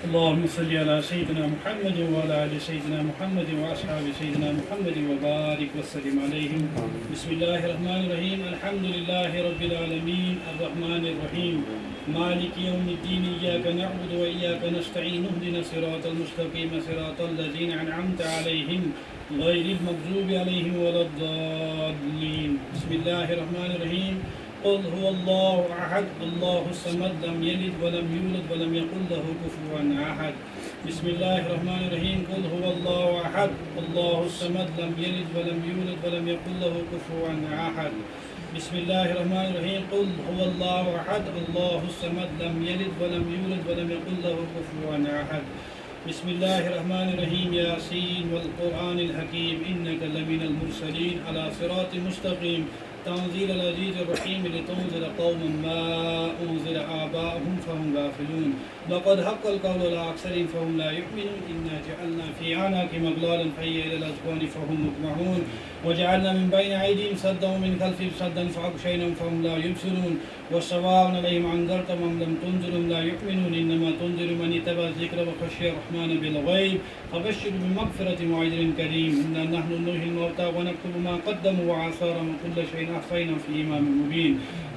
اللهم صل على سيدنا محمد وعلى آل سيدنا محمد وأصحاب سيدنا محمد وبارك وسلم عليهم. بسم الله الرحمن الرحيم. الحمد لله رب العالمين الرحمن الرحيم مالك يوم الدين. إياك نعبد وإياك نستعين. اهدنا الصراط المستقيم صراط الذين أنعمت عليهم غير المغضوب عليهم ولا الضالين. بسم الله الرحمن الرحيم. قل هو الله أحد الله الصمد لم يلد ولم يولد ولم يكن له كفوا أحد. بسم الله الرحمن الرحيم. قل هو الله أحد الله الصمد لم يلد ولم يولد ولم يكن له كفوا أحد. بسم الله الرحمن الرحيم. قل هو الله أحد الله الصمد لم يلد ولم يولد ولم يكن له كفوا أحد. بسم الله الرحمن الرحيم. ياسين والقرآن الحكيم إنك لمن المرسلين على صراط مستقيم تنزيل العزيز الرحيم لتنذر قوما ما أنذر آباؤهم فهم غافلون. لقد حق القول على أكثرهم فهم لا يؤمنون. إنا جعلنا في أعناقهم أغلالا فهي إلى الأذقان فهم مقمحون وجعلنا من بين أيديهم سدا ومن خلفهم سدا فأغشيناهم فهم لا يبصرون. وسواء عليهم أنذرتهم أم لم تنذرهم لا يؤمنون. إنما تنذر من اتبع الذكر وخشي الرحمن بالغيب فبشر بمغفرة وأجر كريم. إنا نحن نحيي الموتى ونكتب ما قدموا وآثارهم وكل شيء أحصينا في إمام مبين.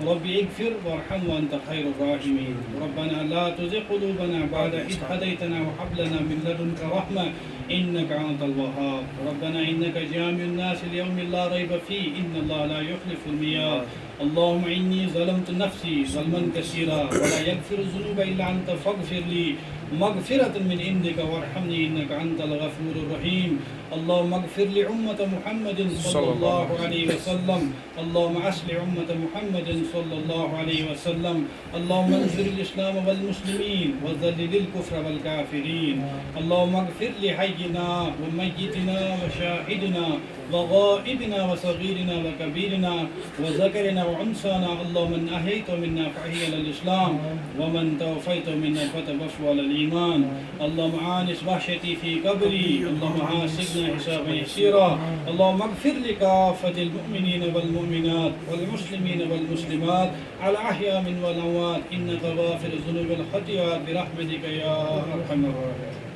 رب اغفر وارحم وأنت خير الراحمين. ربنا لا تزغ قلوبنا بعد إذ هديتنا وهب لنا من لدنك رحمة إنك أنت الوهاب. ربنا إنك جامع الناس ليوم لا ريب فيه إن الله لا يخلف الميعاد. اللهم إني ظلمت نفسي ظلما كثيرا ولا يغفر الذنوب إلا أنت فاغفر لي مغفرة من عندك وارحمني إنك أنت الغفور الرحيم. اللهم اغفر لأمة محمد صلى الله عليه وسلم. اللهم أصلح أمة محمد صلى الله عليه وسلم. اللهم انصر الإسلام والمسلمين وذلل الكفر والكافرين. اللهم اغفر لحينا وميتنا وشاهدنا وغائبنا وصغيرنا وكبيرنا وذكرنا وأنثانا. اللهم من أحييت منا فأحيي على الإسلام ومن توفيت منا فتوفى على الإيمان. اللهم آنس وحشتي في قبري. اللهم حاسبنا حسابا يسيرا. اللهم اغفر لكافة المؤمنين والمؤمنات والمسلمين والمسلمات الأحياء والأموات إنك غافر الذنوب والخطيئات برحمتك يا أرحم الراحمين.